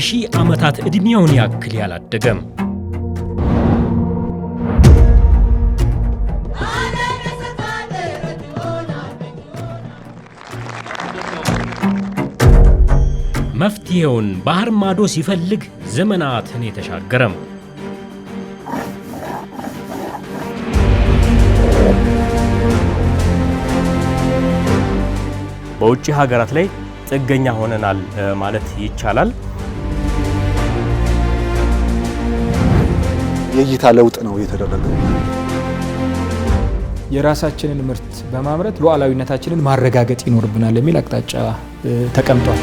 የሺህ ዓመታት ዕድሜውን ያክል ያላደገም መፍትሄውን ባህር ማዶ ሲፈልግ ዘመናትን የተሻገረም በውጪ ሀገራት ላይ ጥገኛ ሆነናል ማለት ይቻላል። የእይታ ለውጥ ነው የተደረገው። የራሳችንን ምርት በማምረት ሉዓላዊነታችንን ማረጋገጥ ይኖርብናል የሚል አቅጣጫ ተቀምጧል።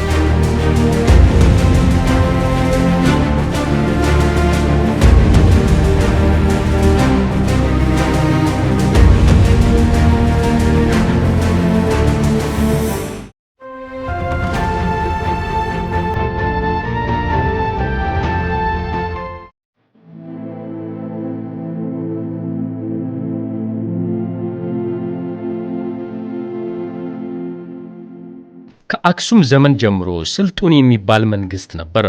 ከአክሱም ዘመን ጀምሮ ስልጡን የሚባል መንግስት ነበር።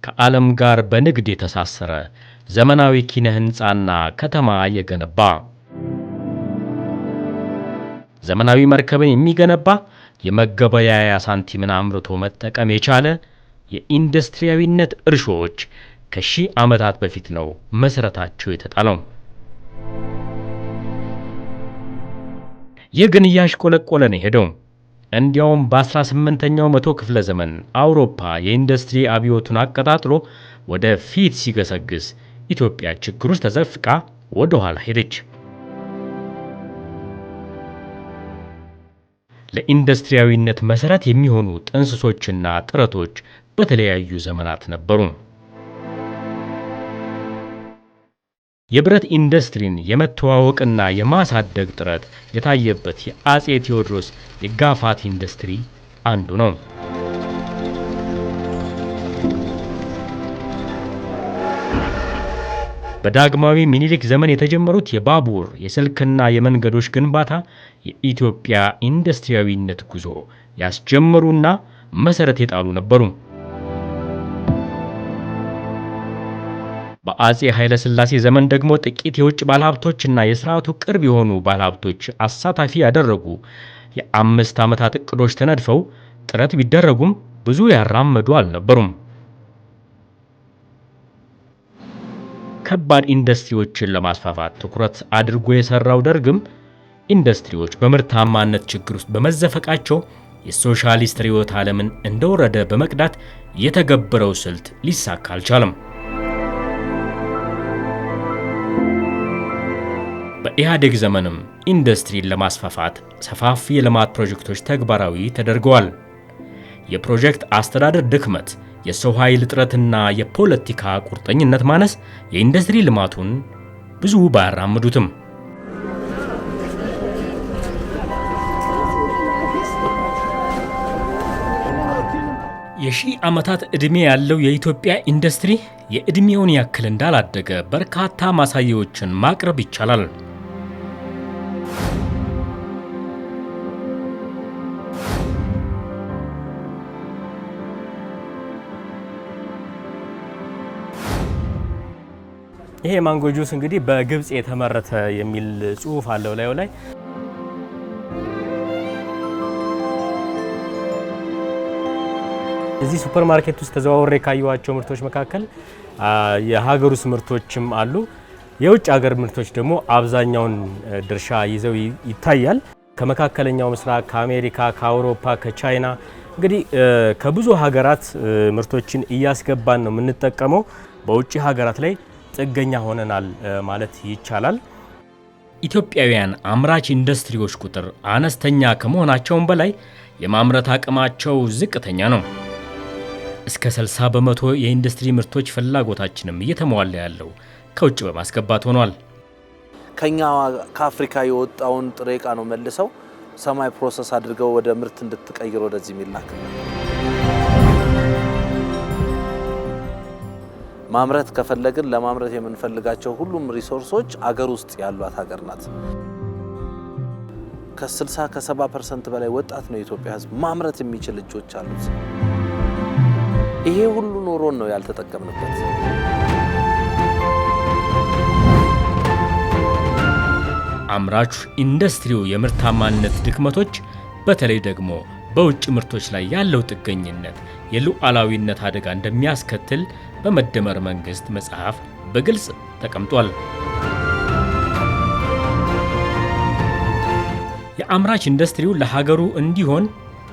ከዓለም ጋር በንግድ የተሳሰረ ዘመናዊ ኪነ ህንጻና ከተማ የገነባ ዘመናዊ መርከብን የሚገነባ የመገበያያ ሳንቲምን አምርቶ መጠቀም የቻለ የኢንዱስትሪያዊነት እርሾች ከሺህ ዓመታት በፊት ነው መሰረታቸው የተጣለው። ይህ ግን እያሽቆለቆለ ነው ሄደው። እንዲያውም በ18ኛው መቶ ክፍለ ዘመን አውሮፓ የኢንዱስትሪ አብዮቱን አቀጣጥሎ ወደ ፊት ሲገሰግስ ኢትዮጵያ ችግር ውስጥ ተዘፍቃ ወደ ኋላ ሄደች። ለኢንዱስትሪያዊነት መሰረት የሚሆኑ ጥንስሶችና ጥረቶች በተለያዩ ዘመናት ነበሩ። የብረት ኢንዱስትሪን የመተዋወቅና የማሳደግ ጥረት የታየበት የአጼ ቴዎድሮስ የጋፋት ኢንዱስትሪ አንዱ ነው። በዳግማዊ ሚኒሊክ ዘመን የተጀመሩት የባቡር የስልክና የመንገዶች ግንባታ የኢትዮጵያ ኢንዱስትሪያዊነት ጉዞ ያስጀመሩና መሰረት የጣሉ ነበሩ። በአጼ ኃይለ ሥላሴ ዘመን ደግሞ ጥቂት የውጭ ባለሀብቶችና የሥርዓቱ ቅርብ የሆኑ ባለሀብቶች አሳታፊ ያደረጉ የ5 ዓመታት እቅዶች ተነድፈው ጥረት ቢደረጉም ብዙ ያራመዱ አልነበሩም። ከባድ ኢንዱስትሪዎችን ለማስፋፋት ትኩረት አድርጎ የሰራው ደርግም ኢንዱስትሪዎች በምርታማነት ችግር ውስጥ በመዘፈቃቸው የሶሻሊስት ርዕዮተ ዓለምን እንደወረደ በመቅዳት የተገበረው ስልት ሊሳካ አልቻለም። በኢህአዴግ ዘመንም ኢንዱስትሪን ለማስፋፋት ሰፋፊ የልማት ፕሮጀክቶች ተግባራዊ ተደርገዋል። የፕሮጀክት አስተዳደር ድክመት፣ የሰው ኃይል እጥረትና የፖለቲካ ቁርጠኝነት ማነስ የኢንዱስትሪ ልማቱን ብዙ ባያራምዱትም የሺህ ዓመታት ዕድሜ ያለው የኢትዮጵያ ኢንዱስትሪ የዕድሜውን ያክል እንዳላደገ በርካታ ማሳያዎችን ማቅረብ ይቻላል። ይሄ ማንጎ ጁስ እንግዲህ በግብጽ የተመረተ የሚል ጽሑፍ አለው ላዩ ላይ። እዚህ ሱፐርማርኬት ውስጥ ተዘዋውሬ ካየኋቸው ምርቶች መካከል የሀገር ውስጥ ምርቶችም አሉ። የውጭ ሀገር ምርቶች ደግሞ አብዛኛውን ድርሻ ይዘው ይታያል። ከመካከለኛው ምስራቅ፣ ከአሜሪካ፣ ከአውሮፓ፣ ከቻይና እንግዲህ ከብዙ ሀገራት ምርቶችን እያስገባን ነው የምንጠቀመው። በውጭ ሀገራት ላይ ጥገኛ ሆነናል ማለት ይቻላል። ኢትዮጵያውያን አምራች ኢንዱስትሪዎች ቁጥር አነስተኛ ከመሆናቸውም በላይ የማምረት አቅማቸው ዝቅተኛ ነው። እስከ 60 በመቶ የኢንዱስትሪ ምርቶች ፍላጎታችንም እየተሟላ ያለው ከውጭ በማስገባት ሆኗል። ከኛ ከአፍሪካ የወጣውን ጥሬ ዕቃ ነው መልሰው ሰማይ ፕሮሰስ አድርገው ወደ ምርት እንድትቀይር ወደዚህ የሚላክ። ማምረት ከፈለግን ለማምረት የምንፈልጋቸው ሁሉም ሪሶርሶች አገር ውስጥ ያሏት ሀገር ናት። ከ60 ከ70% በላይ ወጣት ነው የኢትዮጵያ ሕዝብ። ማምረት የሚችል እጆች አሉት። ይሄ ሁሉ ኖሮን ነው ያልተጠቀምንበት። አምራች ኢንዱስትሪው የምርታማነት ድክመቶች በተለይ ደግሞ በውጭ ምርቶች ላይ ያለው ጥገኝነት የሉዓላዊነት አደጋ እንደሚያስከትል በመደመር መንግስት መጽሐፍ በግልጽ ተቀምጧል። የአምራች ኢንዱስትሪው ለሀገሩ እንዲሆን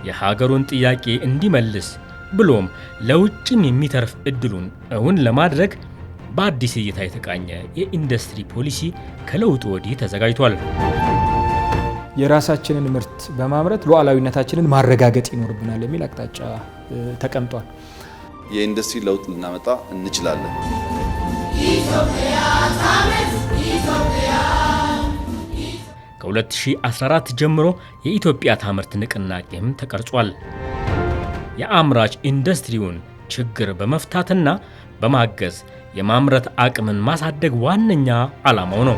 የሀገሩን ጥያቄ እንዲመልስ ብሎም ለውጭም የሚተርፍ እድሉን እውን ለማድረግ በአዲስ እይታ የተቃኘ የኢንዱስትሪ ፖሊሲ ከለውጡ ወዲህ ተዘጋጅቷል። የራሳችንን ምርት በማምረት ሉዓላዊነታችንን ማረጋገጥ ይኖርብናል የሚል አቅጣጫ ተቀምጧል። የኢንዱስትሪ ለውጥ ልናመጣ እንችላለን። ከ2014 ጀምሮ የኢትዮጵያ ታምርት ንቅናቄም ተቀርጿል። የአምራች ኢንዱስትሪውን ችግር በመፍታትና በማገዝ የማምረት አቅምን ማሳደግ ዋነኛ ዓላማው ነው።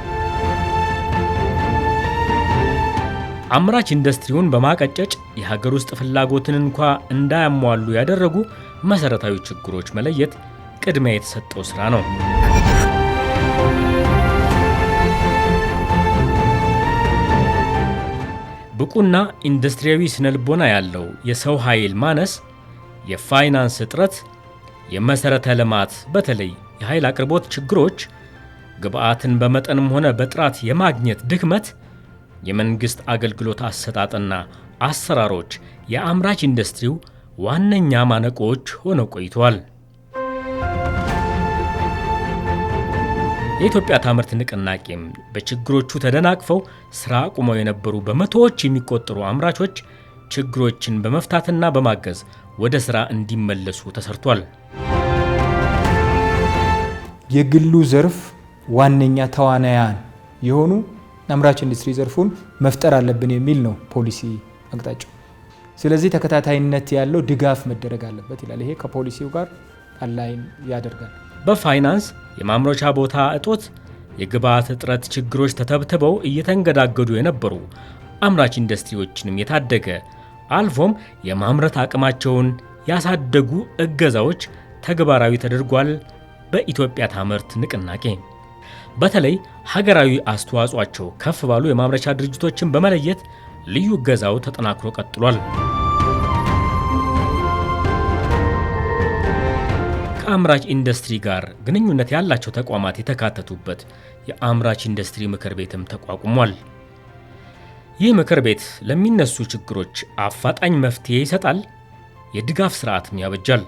አምራች ኢንዱስትሪውን በማቀጨጭ የሀገር ውስጥ ፍላጎትን እንኳ እንዳያሟሉ ያደረጉ መሰረታዊ ችግሮች መለየት ቅድሚያ የተሰጠው ስራ ነው። ብቁና ኢንዱስትሪያዊ ስነልቦና ያለው የሰው ኃይል ማነስ፣ የፋይናንስ እጥረት፣ የመሰረተ ልማት በተለይ የኃይል አቅርቦት ችግሮች፣ ግብአትን በመጠንም ሆነ በጥራት የማግኘት ድክመት፣ የመንግስት አገልግሎት አሰጣጥና አሰራሮች የአምራች ኢንዱስትሪው ዋነኛ ማነቆች ሆነው ቆይተዋል። የኢትዮጵያ ታምርት ንቅናቄም በችግሮቹ ተደናቅፈው ስራ አቁመው የነበሩ በመቶዎች የሚቆጠሩ አምራቾች ችግሮችን በመፍታትና በማገዝ ወደ ስራ እንዲመለሱ ተሰርቷል። የግሉ ዘርፍ ዋነኛ ተዋናያን የሆኑ አምራች ኢንዱስትሪ ዘርፉን መፍጠር አለብን የሚል ነው ፖሊሲ አቅጣጫው። ስለዚህ ተከታታይነት ያለው ድጋፍ መደረግ አለበት ይላል። ይሄ ከፖሊሲው ጋር አላይን ያደርጋል። በፋይናንስ የማምረቻ ቦታ እጦት፣ የግብዓት እጥረት ችግሮች ተተብትበው እየተንገዳገዱ የነበሩ አምራች ኢንዱስትሪዎችንም የታደገ አልፎም የማምረት አቅማቸውን ያሳደጉ እገዛዎች ተግባራዊ ተደርጓል። በኢትዮጵያ ታምርት ንቅናቄ በተለይ ሀገራዊ አስተዋጽኦአቸው ከፍ ባሉ የማምረቻ ድርጅቶችን በመለየት ልዩ እገዛው ተጠናክሮ ቀጥሏል። ከአምራች ኢንዱስትሪ ጋር ግንኙነት ያላቸው ተቋማት የተካተቱበት የአምራች ኢንዱስትሪ ምክር ቤትም ተቋቁሟል። ይህ ምክር ቤት ለሚነሱ ችግሮች አፋጣኝ መፍትሄ ይሰጣል፣ የድጋፍ ስርዓትም ያበጃል።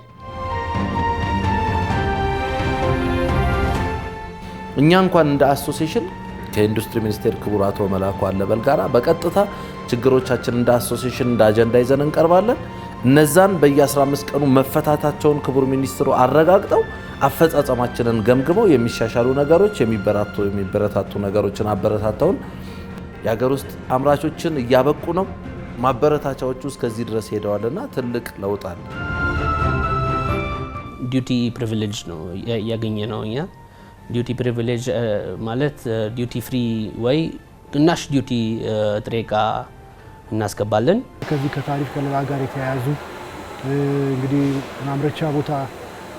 እኛ እንኳን እንደ አሶሲዬሽን ከኢንዱስትሪ ሚኒስቴር ክቡር አቶ መላኩ አለበል ጋራ በቀጥታ ችግሮቻችን እንደ አሶሲዬሽን እንደ አጀንዳ ይዘን እንቀርባለን። እነዛን በየ15 ቀኑ መፈታታቸውን ክቡር ሚኒስትሩ አረጋግጠው አፈጻጸማችንን ገምግመው የሚሻሻሉ ነገሮች የሚበረታቱ ነገሮችን አበረታተውን የሀገር ውስጥ አምራቾችን እያበቁ ነው። ማበረታቻዎቹ እስከዚህ ድረስ ሄደዋልና ትልቅ ለውጥ አለ። ዲዩቲ ፕሪቪሌጅ ነው ያገኘ ነው። እኛ ዲዩቲ ፕሪቪሌጅ ማለት ዲዩቲ ፍሪ ወይ ግናሽ ዲዩቲ ጥሬ ዕቃ እናስገባለን። ከዚህ ከታሪፍ ከለላ ጋር የተያያዙ እንግዲህ ማምረቻ ቦታ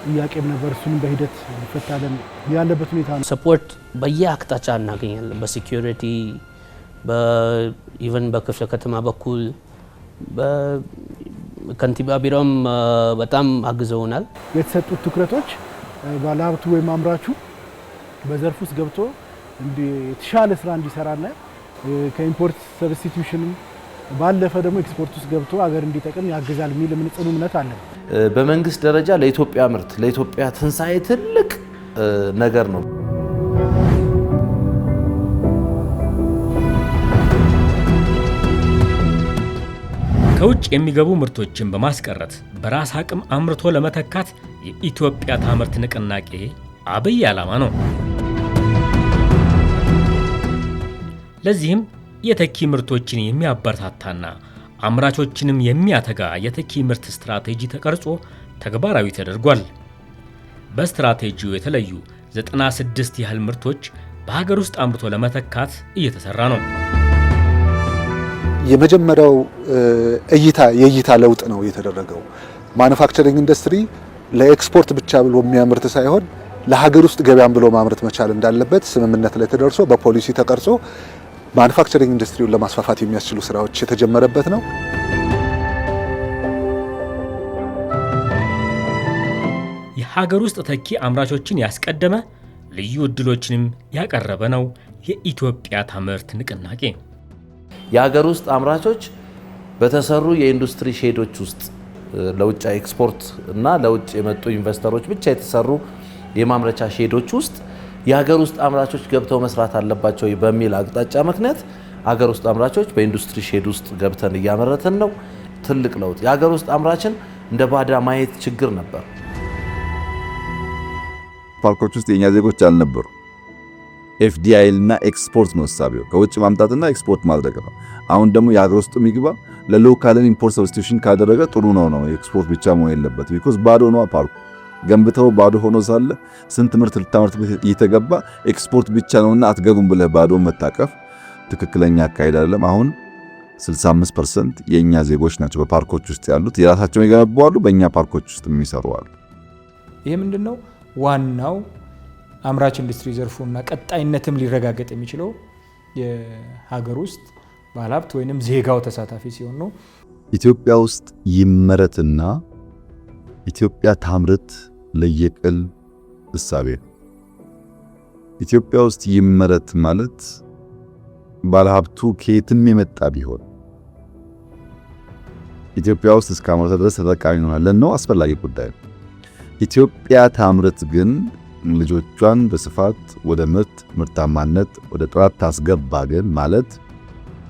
ጥያቄም ነበር። እሱንም በሂደት እንፈታለን ያለበት ሁኔታ ነው። ሰፖርት በየአቅጣጫ እናገኛለን። በሴኩሪቲ በኢቨን በክፍለ ከተማ በኩል በከንቲባ ቢሮም በጣም አግዘውናል። የተሰጡት ትኩረቶች ባለሀብቱ ወይም አምራቹ በዘርፍ ውስጥ ገብቶ የተሻለ ስራ እንዲሰራና ከኢምፖርት ሰብስቲቲዩሽንም ባለፈ ደግሞ ኤክስፖርት ውስጥ ገብቶ አገር እንዲጠቅም ያግዛል የሚል ጽኑ እምነት አለ። በመንግስት ደረጃ ለኢትዮጵያ ምርት ለኢትዮጵያ ትንሳኤ ትልቅ ነገር ነው። ከውጭ የሚገቡ ምርቶችን በማስቀረት በራስ አቅም አምርቶ ለመተካት የኢትዮጵያ ታምርት ንቅናቄ አብይ ዓላማ ነው። ለዚህም የተኪ ምርቶችን የሚያበረታታና አምራቾችንም የሚያተጋ የተኪ ምርት ስትራቴጂ ተቀርጾ ተግባራዊ ተደርጓል። በስትራቴጂው የተለዩ 96 ያህል ምርቶች በሀገር ውስጥ አምርቶ ለመተካት እየተሰራ ነው። የመጀመሪያው የእይታ ለውጥ ነው የተደረገው። ማኑፋክቸሪንግ ኢንዱስትሪ ለኤክስፖርት ብቻ ብሎ የሚያመርት ሳይሆን ለሀገር ውስጥ ገበያም ብሎ ማምረት መቻል እንዳለበት ስምምነት ላይ ተደርሶ በፖሊሲ ተቀርጾ ማኑፋክቸሪንግ ኢንዱስትሪውን ለማስፋፋት የሚያስችሉ ስራዎች የተጀመረበት ነው። የሀገር ውስጥ ተኪ አምራቾችን ያስቀደመ ልዩ እድሎችንም ያቀረበ ነው የኢትዮጵያ ታምርት ንቅናቄ። የሀገር ውስጥ አምራቾች በተሰሩ የኢንዱስትሪ ሼዶች ውስጥ ለውጭ ኤክስፖርት እና ለውጭ የመጡ ኢንቨስተሮች ብቻ የተሰሩ የማምረቻ ሼዶች ውስጥ የሀገር ውስጥ አምራቾች ገብተው መስራት አለባቸው በሚል አቅጣጫ ምክንያት ሀገር ውስጥ አምራቾች በኢንዱስትሪ ሼድ ውስጥ ገብተን እያመረትን ነው። ትልቅ ለውጥ። የሀገር ውስጥ አምራችን እንደ ባዳ ማየት ችግር ነበር። ፓርኮች ውስጥ የኛ ዜጎች አልነበሩ። ኤፍዲአይ እና ኤክስፖርት ነው እሳቤው፣ ከውጭ ማምጣትና ኤክስፖርት ማድረግ ነው። አሁን ደግሞ የሀገር ውስጥ የሚግባ ለሎካልን ኢምፖርት ሰብስቲቱሽን ካደረገ ጥሩ ነው። ኤክስፖርት ብቻ መሆን የለበት። ቢኮዝ ባዶ ነው ፓርኩ። ገንብተው ባዶ ሆኖ ሳለ ስንት ምርት ልታመርት እየተገባ ኤክስፖርት ብቻ ነውና አትገቡም ብለህ ባዶ መታቀፍ ትክክለኛ አካሄድ አይደለም። አሁን 65% የኛ ዜጎች ናቸው በፓርኮች ውስጥ ያሉት። የራሳቸውን የገነቡ አሉ፣ በእኛ ፓርኮች ውስጥ የሚሰሩ አሉ። ይሄ ምንድነው ዋናው አምራች ኢንዱስትሪ ዘርፉና ቀጣይነትም ሊረጋገጥ የሚችለው የሀገር ውስጥ ባለሀብት ወይንም ዜጋው ተሳታፊ ሲሆን ነው። ኢትዮጵያ ውስጥ ይመረትና ኢትዮጵያ ታምርት ለየቅል እሳቤ ነው። ኢትዮጵያ ውስጥ ይመረት ማለት ባለሀብቱ ከየትም የመጣ ቢሆን ኢትዮጵያ ውስጥ እስካመረተ ድረስ ተጠቃሚ እንሆናለን ነው፣ አስፈላጊ ጉዳይ ነው። ኢትዮጵያ ታምርት ግን ልጆቿን በስፋት ወደ ምርታማነት ወደ ጥራት ታስገባ ግን ማለት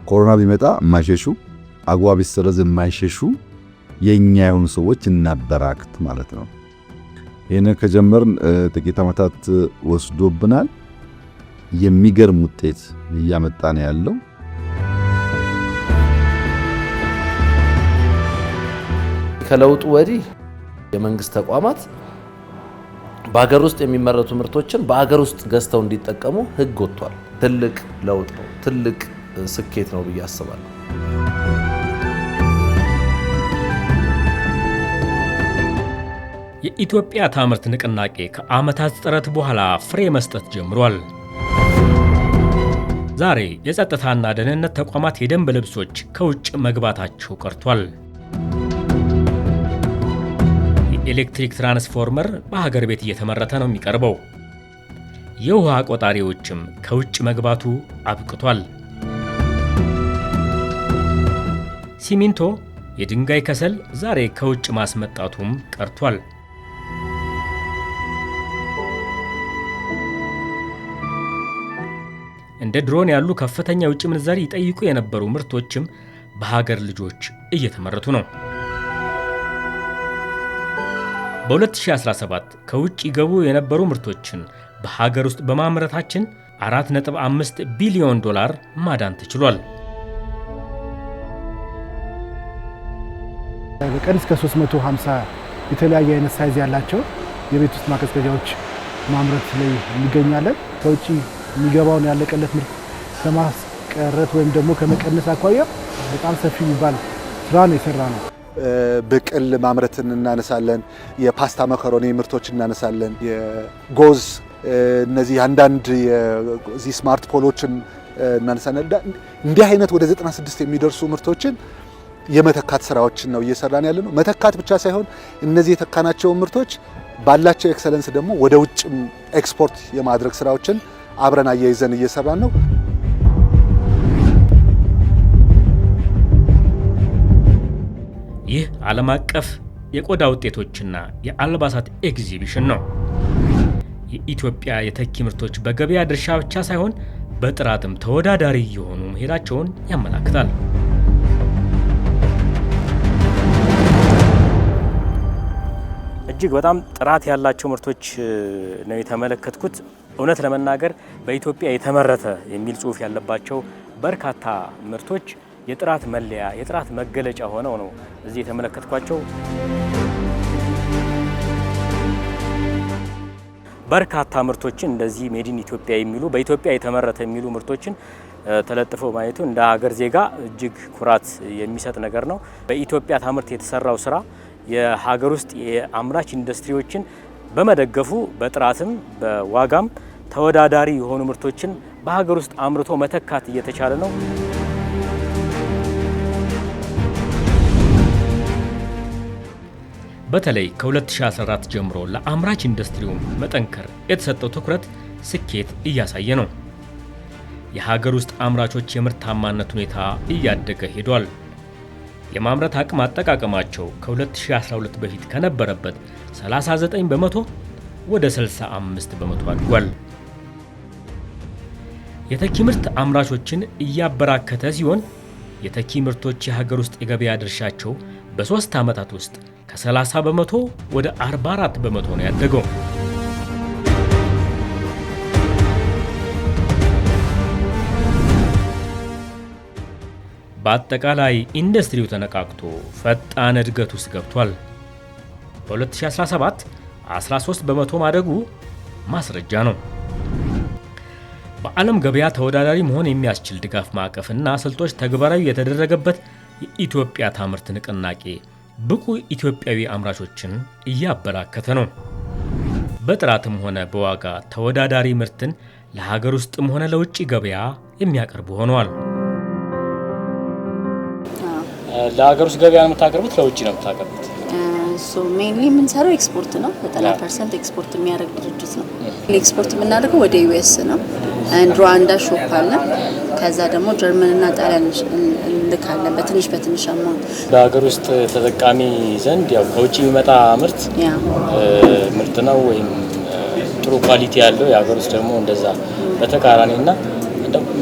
ኮሮና ቢመጣ የማይሸሹ አግዋ ቢሰረዝ የማይሸሹ የኛ የሆኑ ሰዎች እናበራክት ማለት ነው። ይህንን ከጀመርን ጥቂት ዓመታት ወስዶብናል። የሚገርም ውጤት እያመጣ ነው ያለው። ከለውጡ ወዲህ የመንግስት ተቋማት በሀገር ውስጥ የሚመረቱ ምርቶችን በሀገር ውስጥ ገዝተው እንዲጠቀሙ ህግ ወጥቷል። ትልቅ ለውጥ ነው፣ ትልቅ ስኬት ነው ብዬ አስባለሁ። የኢትዮጵያ ታምርት ንቅናቄ ከዓመታት ጥረት በኋላ ፍሬ መስጠት ጀምሯል። ዛሬ የጸጥታና ደህንነት ተቋማት የደንብ ልብሶች ከውጭ መግባታቸው ቀርቷል። የኤሌክትሪክ ትራንስፎርመር በሀገር ቤት እየተመረተ ነው የሚቀርበው። የውሃ ቆጣሪዎችም ከውጭ መግባቱ አብቅቷል። ሲሚንቶ፣ የድንጋይ ከሰል ዛሬ ከውጭ ማስመጣቱም ቀርቷል። እንደ ድሮን ያሉ ከፍተኛ የውጭ ምንዛሪ ይጠይቁ የነበሩ ምርቶችም በሀገር ልጆች እየተመረቱ ነው። በ2017 ከውጭ ይገቡ የነበሩ ምርቶችን በሀገር ውስጥ በማምረታችን 4.5 ቢሊዮን ዶላር ማዳን ተችሏል። በቀን እስከ 350 የተለያየ አይነት ሳይዝ ያላቸው የቤት ውስጥ ማቀዝቀዣዎች ማምረት ላይ እንገኛለን። ከውጭ የሚገባውን ያለቀለት ምርት ከማስቀረት ወይም ደግሞ ከመቀነስ አኳያ በጣም ሰፊ የሚባል ስራ ነው የሰራ ነው። ብቅል ማምረትን እናነሳለን። የፓስታ መኮሮኒ ምርቶች እናነሳለን። የጎዝ እነዚህ አንዳንድ የዚህ ስማርት ፖሎችን እናነሳለን። እንዲህ አይነት ወደ 96 የሚደርሱ ምርቶችን የመተካት ስራዎችን ነው እየሰራን ያለ ነው። መተካት ብቻ ሳይሆን እነዚህ የተካናቸው ምርቶች ባላቸው ኤክሰለንስ ደግሞ ወደ ውጭ ኤክስፖርት የማድረግ ስራዎችን አብረን አያይዘን እየሰራን ነው። ይህ ዓለም አቀፍ የቆዳ ውጤቶችና የአልባሳት ኤግዚቢሽን ነው። የኢትዮጵያ የተኪ ምርቶች በገበያ ድርሻ ብቻ ሳይሆን በጥራትም ተወዳዳሪ እየሆኑ መሄዳቸውን ያመላክታል። እጅግ በጣም ጥራት ያላቸው ምርቶች ነው የተመለከትኩት። እውነት ለመናገር በኢትዮጵያ የተመረተ የሚል ጽሑፍ ያለባቸው በርካታ ምርቶች የጥራት መለያ፣ የጥራት መገለጫ ሆነው ነው እዚህ የተመለከትኳቸው። በርካታ ምርቶችን እንደዚህ ሜዲን ኢትዮጵያ የሚሉ በኢትዮጵያ የተመረተ የሚሉ ምርቶችን ተለጥፈው ማየቱ እንደ ሀገር ዜጋ እጅግ ኩራት የሚሰጥ ነገር ነው። በኢትዮጵያ ታምርት የተሰራው ስራ የሀገር ውስጥ የአምራች ኢንዱስትሪዎችን በመደገፉ በጥራትም በዋጋም ተወዳዳሪ የሆኑ ምርቶችን በሀገር ውስጥ አምርቶ መተካት እየተቻለ ነው። በተለይ ከ2014 ጀምሮ ለአምራች ኢንዱስትሪው መጠንከር የተሰጠው ትኩረት ስኬት እያሳየ ነው። የሀገር ውስጥ አምራቾች የምርታማነት ሁኔታ እያደገ ሄዷል። የማምረት አቅም አጠቃቀማቸው ከ2012 በፊት ከነበረበት 39 በመቶ ወደ 65 በመቶ አድጓል። የተኪ ምርት አምራቾችን እያበራከተ ሲሆን የተኪ ምርቶች የሀገር ውስጥ የገበያ ድርሻቸው በ3 ዓመታት ውስጥ ከ30 በመቶ ወደ 44 በመቶ ነው ያደገው። በአጠቃላይ ኢንዱስትሪው ተነቃቅቶ ፈጣን እድገት ውስጥ ገብቷል። በ2017 13 በመቶ ማደጉ ማስረጃ ነው። በዓለም ገበያ ተወዳዳሪ መሆን የሚያስችል ድጋፍ ማዕቀፍና ስልቶች ተግባራዊ የተደረገበት የኢትዮጵያ ታምርት ንቅናቄ ብቁ ኢትዮጵያዊ አምራቾችን እያበራከተ ነው። በጥራትም ሆነ በዋጋ ተወዳዳሪ ምርትን ለሀገር ውስጥም ሆነ ለውጭ ገበያ የሚያቀርቡ ሆነዋል። ለሀገር ውስጥ ገበያ ነው የምታቀርቡት? ለውጭ ነው የምታቀርቡት? ሜንሊ የምንሰራው ኤክስፖርት ነው። 90% ኤክስፖርት የሚያደርግ ድርጅት ነው። ኤክስፖርት የምናደርገው ወደ ዩኤስ ነው። ሩዋንዳ ሾፕ አለ። ከዛ ደግሞ ጀርመንና ጣሊያን እንልካለን በትንሽ አማውንት። በሀገር ውስጥ ተጠቃሚ ዘንድ ያው ከውጭ የሚመጣ ምርት ነው ወይም ጥሩ ኳሊቲ ያለው፣ የሀገር ውስጥ ደግሞ እንደዛ በተቃራኒና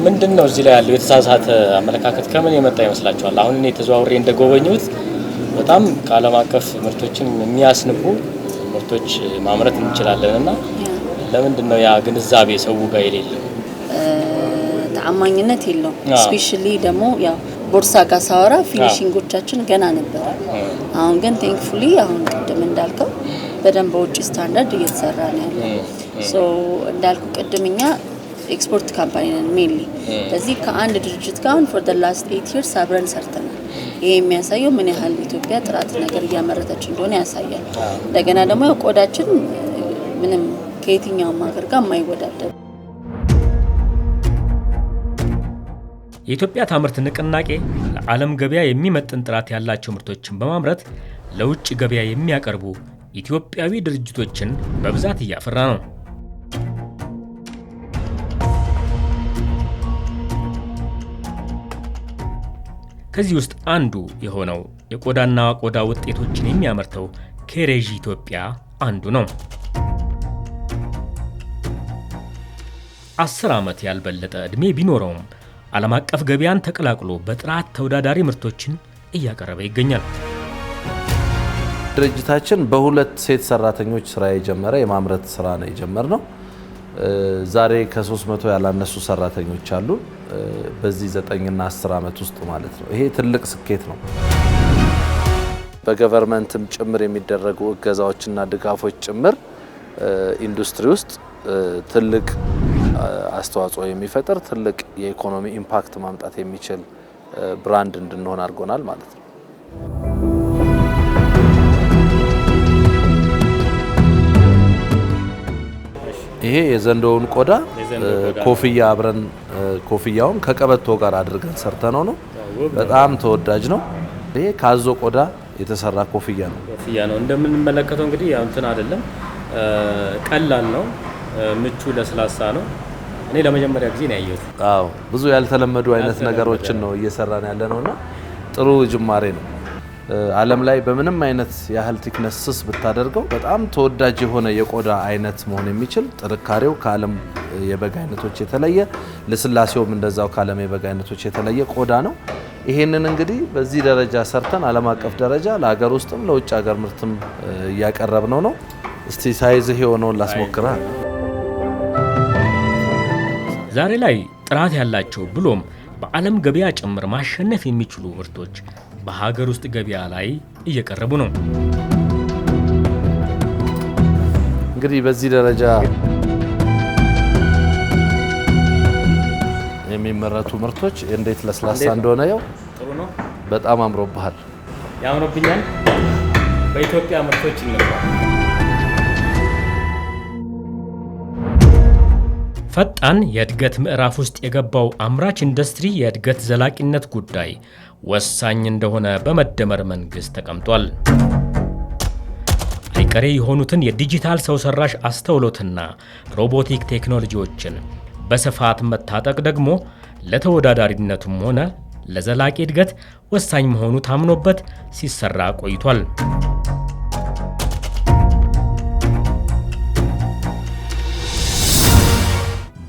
ምንድነው እዚህ ላይ ያለው የተሳሳተ አመለካከት ከምን የመጣ ይመስላችኋል? አሁን እኔ ተዘዋውሬ እንደጎበኙት በጣም ከዓለም አቀፍ ምርቶችን የሚያስንቁ ምርቶች ማምረት እንችላለንና ለምንድነው ያ ግንዛቤ ሰው ጋር የሌለው? ተአማኝነት የለውም። ስፔሻሊ ደግሞ ያው ቦርሳ ጋር ሳወራ ፊኒሺንጎቻችን ገና ነበር። አሁን ግን ቴንክፉሊ አሁን ቅድም እንዳልከው በደንብ በውጭ ስታንዳርድ እየተሰራ ነው ያለው። ሶ እንዳልኩ ቅድምኛ ኤክስፖርት ካምፓኒ ነን ሜንሊ። ስለዚህ ከአንድ ድርጅት ጋር ፎር ዘ ላስት 8 years አብረን ሰርተናል። ይሄ የሚያሳየው ምን ያህል ኢትዮጵያ ጥራት ነገር እያመረተች እንደሆነ ያሳያል። እንደገና ደግሞ ያው ቆዳችን ምንም ከየትኛውም ሀገር ጋር የማይወዳደር። የኢትዮጵያ ታምርት ንቅናቄ ለዓለም ገበያ የሚመጥን ጥራት ያላቸው ምርቶችን በማምረት ለውጭ ገበያ የሚያቀርቡ ኢትዮጵያዊ ድርጅቶችን በብዛት እያፈራ ነው። ከዚህ ውስጥ አንዱ የሆነው የቆዳና ቆዳ ውጤቶችን የሚያመርተው ኬሬዥ ኢትዮጵያ አንዱ ነው። 10 ዓመት ያልበለጠ ዕድሜ ቢኖረውም ዓለም አቀፍ ገበያን ተቀላቅሎ በጥራት ተወዳዳሪ ምርቶችን እያቀረበ ይገኛል። ድርጅታችን በሁለት ሴት ሰራተኞች ስራ የጀመረ የማምረት ስራ ነው የጀመርነው። ዛሬ ከ300 ያላነሱ ሰራተኞች አሉ። በዚህ 9 እና 10 ዓመት ውስጥ ማለት ነው። ይሄ ትልቅ ስኬት ነው። በገቨርንመንትም ጭምር የሚደረጉ እገዛዎችና ድጋፎች ጭምር ኢንዱስትሪ ውስጥ ትልቅ አስተዋጽኦ የሚፈጥር ትልቅ የኢኮኖሚ ኢምፓክት ማምጣት የሚችል ብራንድ እንድንሆን አድርጎናል ማለት ነው። ይሄ የዘንዶውን ቆዳ ኮፍያ አብረን ኮፍያውን ከቀበቶ ጋር አድርገን ሰርተነው ነው። በጣም ተወዳጅ ነው። ይሄ ካዞ ቆዳ የተሰራ ኮፍያ ነው። እንደምንመለከተው እንግዲህ ያው እንትን አይደለም፣ ቀላል ነው፣ ምቹ ለስላሳ ነው። እኔ ለመጀመሪያ ጊዜ ነው ያየሁት። አዎ ብዙ ያልተለመዱ አይነት ነገሮችን ነው እየሰራን ያለነውና ጥሩ ጅማሬ ነው። ዓለም ላይ በምንም አይነት ያህል ቲክነስ ስስ ብታደርገው በጣም ተወዳጅ የሆነ የቆዳ አይነት መሆን የሚችል ጥንካሬው ከዓለም የበግ አይነቶች የተለየ ለስላሴውም እንደዛው ከዓለም የበግ አይነቶች የተለየ ቆዳ ነው። ይሄንን እንግዲህ በዚህ ደረጃ ሰርተን ዓለም አቀፍ ደረጃ ለሀገር ውስጥም ለውጭ ሀገር ምርትም እያቀረብነው ነው። እስቲ ሳይዝህ የሆነውን ላስሞክራ። ዛሬ ላይ ጥራት ያላቸው ብሎም በዓለም ገበያ ጭምር ማሸነፍ የሚችሉ ምርቶች በሀገር ውስጥ ገበያ ላይ እየቀረቡ ነው። እንግዲህ በዚህ ደረጃ የሚመረቱ ምርቶች እንዴት ለስላሳ እንደሆነ ያው ጥሩ ነው። በጣም አምሮብሃል። ያምሮብኛል። በኢትዮጵያ ምርቶች እንግባ። ፈጣን የእድገት ምዕራፍ ውስጥ የገባው አምራች ኢንዱስትሪ የእድገት ዘላቂነት ጉዳይ ወሳኝ እንደሆነ በመደመር መንግስት ተቀምጧል። አይቀሬ የሆኑትን የዲጂታል ሰው ሰራሽ አስተውሎትና ሮቦቲክ ቴክኖሎጂዎችን በስፋት መታጠቅ ደግሞ ለተወዳዳሪነቱም ሆነ ለዘላቂ እድገት ወሳኝ መሆኑ ታምኖበት ሲሰራ ቆይቷል።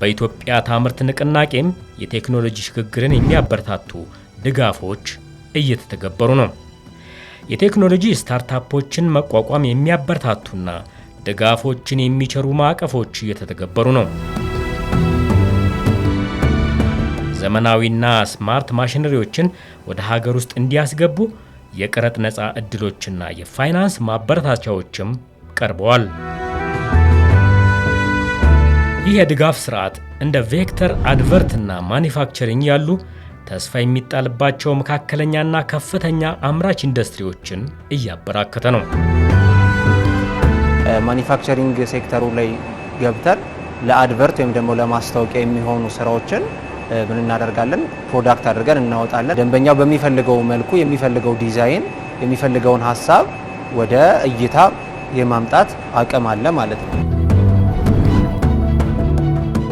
በኢትዮጵያ ታምርት ንቅናቄም የቴክኖሎጂ ሽግግርን የሚያበረታቱ ድጋፎች እየተተገበሩ ነው። የቴክኖሎጂ ስታርታፖችን መቋቋም የሚያበረታቱና ድጋፎችን የሚቸሩ ማዕቀፎች እየተተገበሩ ነው። ዘመናዊና ስማርት ማሽነሪዎችን ወደ ሀገር ውስጥ እንዲያስገቡ የቀረጥ ነፃ ዕድሎችና የፋይናንስ ማበረታቻዎችም ቀርበዋል። ይህ የድጋፍ ስርዓት እንደ ቬክተር አድቨርትና ማኒፋክቸሪንግ ያሉ ተስፋ የሚጣልባቸው መካከለኛና ከፍተኛ አምራች ኢንዱስትሪዎችን እያበራከተ ነው። ማኒፋክቸሪንግ ሴክተሩ ላይ ገብተን ለአድቨርት ወይም ደግሞ ለማስታወቂያ የሚሆኑ ስራዎችን ምን እናደርጋለን? ፕሮዳክት አድርገን እናወጣለን። ደንበኛው በሚፈልገው መልኩ የሚፈልገው ዲዛይን የሚፈልገውን ሀሳብ ወደ እይታ የማምጣት አቅም አለ ማለት ነው።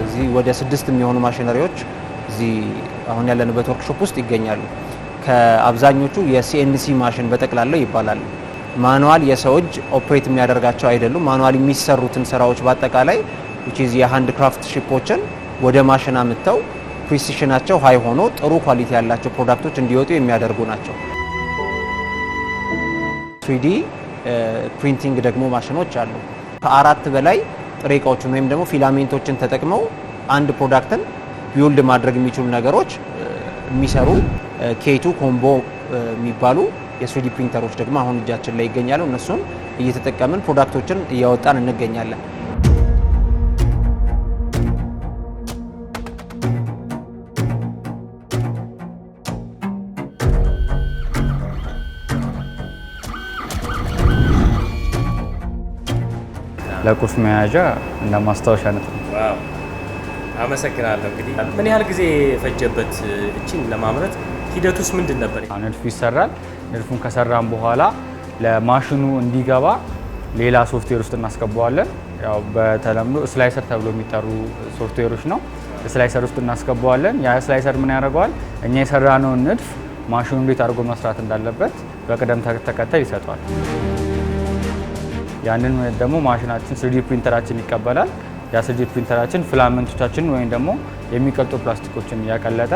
እዚህ ወደ 6 የሚሆኑ ማሽነሪዎች እዚህ አሁን ያለንበት ወርክሾፕ ውስጥ ይገኛሉ። ከአብዛኞቹ የሲኤንሲ ማሽን በጠቅላላው ይባላል። ማኑዋል የሰው እጅ ኦፕሬት የሚያደርጋቸው አይደሉም። ማኑዋል የሚሰሩትን ስራዎች በአጠቃላይ which is የሃንድ ክራፍት ሺፖችን ወደ ማሽን አምጥተው ፕሪሲሽናቸው ሃይ ሆኖ ጥሩ ኳሊቲ ያላቸው ፕሮዳክቶች እንዲወጡ የሚያደርጉ ናቸው። 3D ፕሪንቲንግ ደግሞ ማሽኖች አሉ። ከ4 በላይ ጥሬ ዕቃዎችን ወይም ደግሞ ፊላሜንቶችን ተጠቅመው አንድ ፕሮዳክትን ቢውልድ ማድረግ የሚችሉ ነገሮች የሚሰሩ K2 ኮምቦ የሚባሉ የ3D ፕሪንተሮች ደግሞ አሁን እጃችን ላይ ይገኛሉ። እነሱን እየተጠቀምን ፕሮዳክቶችን እያወጣን እንገኛለን። ለቁርስ መያዣ እና ማስታወሻነት ነው። ዋው አመሰግናለሁ። እንግዲህ ምን ያህል ጊዜ ፈጀበት እቺን ለማምረት? ሂደቱስ ምንድን ነበር? ንድፉ ይሰራል። ንድፉን ከሰራን በኋላ ለማሽኑ እንዲገባ ሌላ ሶፍትዌር ውስጥ እናስገባዋለን። ያው በተለምዶ ስላይሰር ተብሎ የሚጠሩ ሶፍትዌሮች ነው። ስላይሰር ውስጥ እናስገባዋለን። ያ ስላይሰር ምን ያደርገዋል? እኛ የሰራነውን ንድፍ ማሽኑ እንዴት አድርጎ መስራት እንዳለበት በቅደም ተከተል ይሰጧል። ያንን ደግሞ ማሽናችን 3D ፕሪንተራችን ይቀበላል። ያ 3D ፕሪንተራችን ፊላመንቶቻችንን ወይም ደግሞ የሚቀልጡ ፕላስቲኮችን እያቀለጠ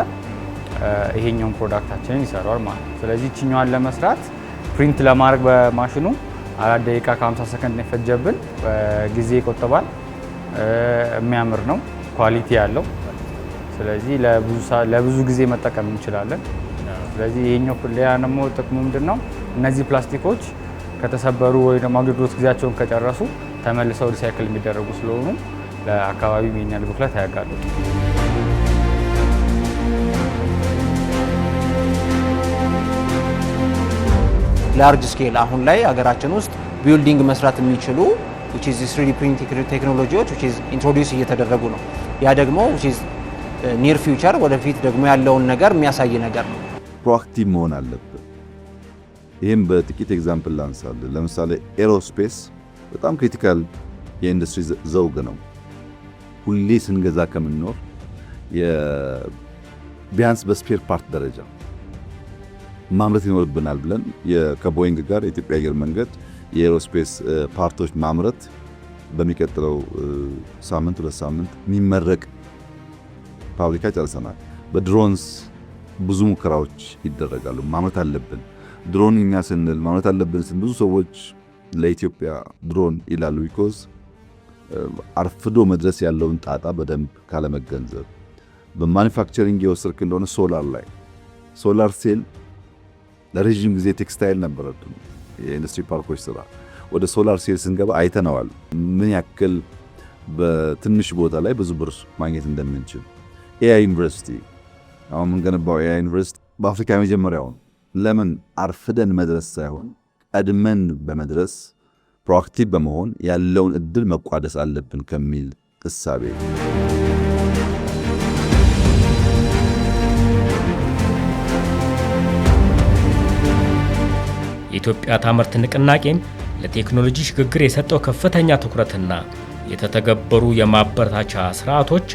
ይሄኛውን ፕሮዳክታችንን ይሰራዋል ማለት ነው። ስለዚህ እቺኛዋን ለመስራት ፕሪንት ለማድረግ በማሽኑ 4 ደቂቃ ከ50 ሰከንድ ነው የፈጀብን። ጊዜ ይቆጥባል። የሚያምር ነው፣ ኳሊቲ ያለው። ስለዚህ ለብዙ ጊዜ መጠቀም እንችላለን። ስለዚህ ይሄኛው ሌላ ደግሞ ጥቅሙ ምንድነው? እነዚህ ፕላስቲኮች ከተሰበሩ ወይ ደግሞ አገልግሎት ጊዜያቸውን ከጨረሱ ተመልሰው ሪሳይክል የሚደረጉ ስለሆኑ ለአካባቢ የሚያል ብክለት አያጋልጡ። ላርጅ ስኬል አሁን ላይ ሀገራችን ውስጥ ቢልዲንግ መስራት የሚችሉ which is 3D printing ቴክኖሎጂዎች which is ኢንትሮዲዩስ እየተደረጉ ነው። ያ ደግሞ which is ኒር ፊውቸር ወደፊት ደግሞ ያለውን ነገር የሚያሳይ ነገር ነው። ፕሮአክቲቭ መሆን አለብን። ይህም በጥቂት ኤግዛምፕል ላንሳለን። ለምሳሌ ኤሮስፔስ በጣም ክሪቲካል የኢንዱስትሪ ዘውግ ነው። ሁሌ ስንገዛ ከምንኖር ቢያንስ በስፔር ፓርት ደረጃ ማምረት ይኖርብናል ብለን ከቦይንግ ጋር የኢትዮጵያ አየር መንገድ የኤሮስፔስ ፓርቶች ማምረት በሚቀጥለው ሳምንት 2 ሳምንት የሚመረቅ ፋብሪካ ጨርሰናል። በድሮንስ ብዙ ሙከራዎች ይደረጋሉ። ማምረት አለብን። ድሮን እኛ ስንል ማምረት አለብን ስንል ብዙ ሰዎች ለኢትዮጵያ ድሮን ይላሉ። ቢኮዝ አርፍዶ መድረስ ያለውን ጣጣ በደንብ ካለመገንዘብ በማኒፋክቸሪንግ የወሰድክ እንደሆነ ሶላር ሴል ለረጅም ጊዜ ቴክስታይል ነበረቱ የኢንዱስትሪ ፓርኮች ስራ ወደ ሶላር ሴል ስንገባ አይተነዋል። ምን ያክል በትንሽ ቦታ ላይ ብዙ ብር ማግኘት እንደምንችል። ኤአይ ዩኒቨርሲቲ አሁን የምንገነባው ኤአይ ዩኒቨርሲቲ በአፍሪካ የመጀመሪያው ነው። ለምን አርፍደን መድረስ ሳይሆን ቀድመን በመድረስ ፕሮአክቲቭ በመሆን ያለውን እድል መቋደስ አለብን ከሚል እሳቤ የኢትዮጵያ ታምርት ንቅናቄም ለቴክኖሎጂ ሽግግር የሰጠው ከፍተኛ ትኩረትና የተተገበሩ የማበረታቻ ስርዓቶች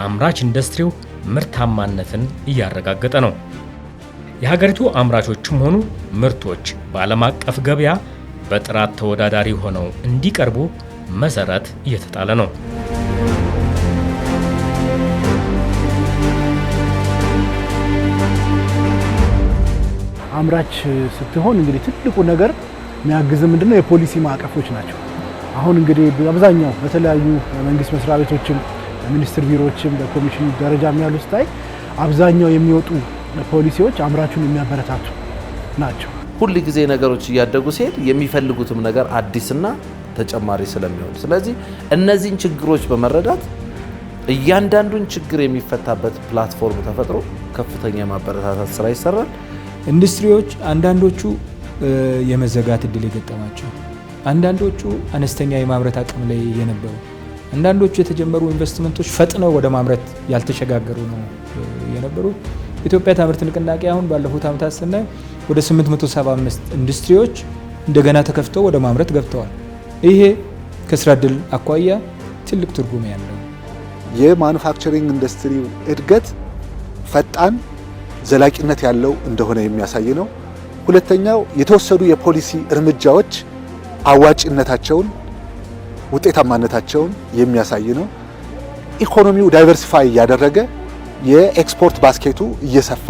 አምራች ኢንዱስትሪው ምርታማነትን እያረጋገጠ ነው። የሀገሪቱ አምራቾችም ሆኑ ምርቶች በዓለም አቀፍ ገበያ በጥራት ተወዳዳሪ ሆነው እንዲቀርቡ መሰረት እየተጣለ ነው። አምራች ስትሆን እንግዲህ ትልቁ ነገር የሚያግዝ ምንድነው? የፖሊሲ ማዕቀፎች ናቸው። አሁን እንግዲህ በአብዛኛው በተለያዩ መንግስት መስሪያ ቤቶችም ሚኒስትር ቢሮዎችም በኮሚሽን ደረጃ ያሉ ስታይ አብዛኛው የሚወጡ ፖሊሲዎች አምራቹን የሚያበረታቱ ናቸው። ሁል ጊዜ ነገሮች እያደጉ ሲሄድ የሚፈልጉትም ነገር አዲስና ተጨማሪ ስለሚሆን ስለዚህ እነዚህን ችግሮች በመረዳት እያንዳንዱን ችግር የሚፈታበት ፕላትፎርም ተፈጥሮ ከፍተኛ የማበረታታት ስራ ይሰራል። ኢንዱስትሪዎች አንዳንዶቹ የመዘጋት እድል የገጠማቸው፣ አንዳንዶቹ አነስተኛ የማምረት አቅም ላይ የነበሩ፣ አንዳንዶቹ የተጀመሩ ኢንቨስትመንቶች ፈጥነው ወደ ማምረት ያልተሸጋገሩ ነው የነበሩ። ኢትዮጵያ ታምርት ንቅናቄ አሁን ባለፉት ዓመታት ስናይ ወደ 875 ኢንዱስትሪዎች እንደገና ተከፍተው ወደ ማምረት ገብተዋል። ይሄ ከስራ እድል አኳያ ትልቅ ትርጉም ያለው የማኑፋክቸሪንግ ኢንዱስትሪው እድገት ፈጣን ዘላቂነት ያለው እንደሆነ የሚያሳይ ነው። ሁለተኛው የተወሰዱ የፖሊሲ እርምጃዎች አዋጭነታቸውን ውጤታማነታቸውን የሚያሳይ ነው። ኢኮኖሚው ዳይቨርሲፋይ ያደረገ የኤክስፖርት ባስኬቱ እየሰፋ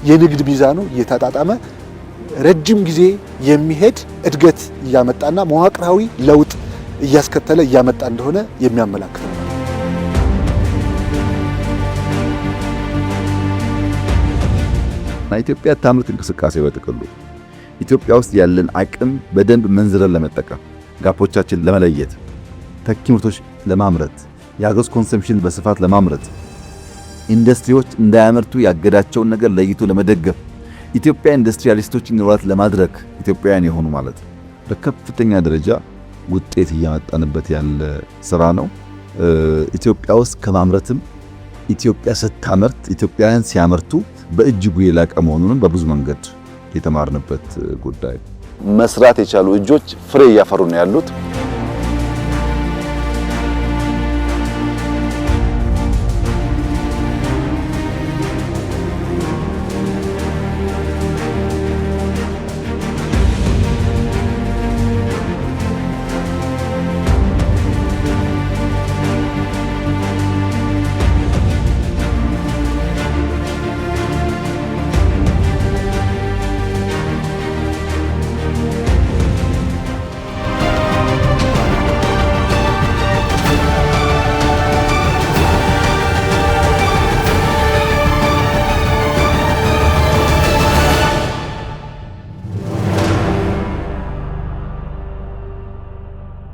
የንግድ ሚዛኑ እየተጣጣመ ረጅም ጊዜ የሚሄድ እድገት እያመጣና መዋቅራዊ ለውጥ እያስከተለ እያመጣ እንደሆነ የሚያመላክት ነው። ኢትዮጵያ ታምርት እንቅስቃሴ በጥቅሉ ኢትዮጵያ ውስጥ ያለን አቅም በደንብ መንዝረን ለመጠቀም ጋፖቻችን ለመለየት ተኪ ምርቶች ለማምረት የሀገር ውስጥ ኮንሰምፕሽን በስፋት ለማምረት ኢንዱስትሪዎች እንዳያመርቱ ያገዳቸውን ነገር ለይቶ ለመደገፍ ኢትዮጵያ ኢንዱስትሪያሊስቶች እንዲኖራት ለማድረግ ኢትዮጵያውያን የሆኑ ማለት በከፍተኛ ደረጃ ውጤት እያመጣንበት ያለ ስራ ነው። ኢትዮጵያ ውስጥ ከማምረትም ኢትዮጵያ ስታመርት ኢትዮጵያውያን ሲያመርቱ በእጅጉ የላቀ መሆኑንም በብዙ መንገድ የተማርንበት ጉዳይ። መስራት የቻሉ እጆች ፍሬ እያፈሩ ነው ያሉት።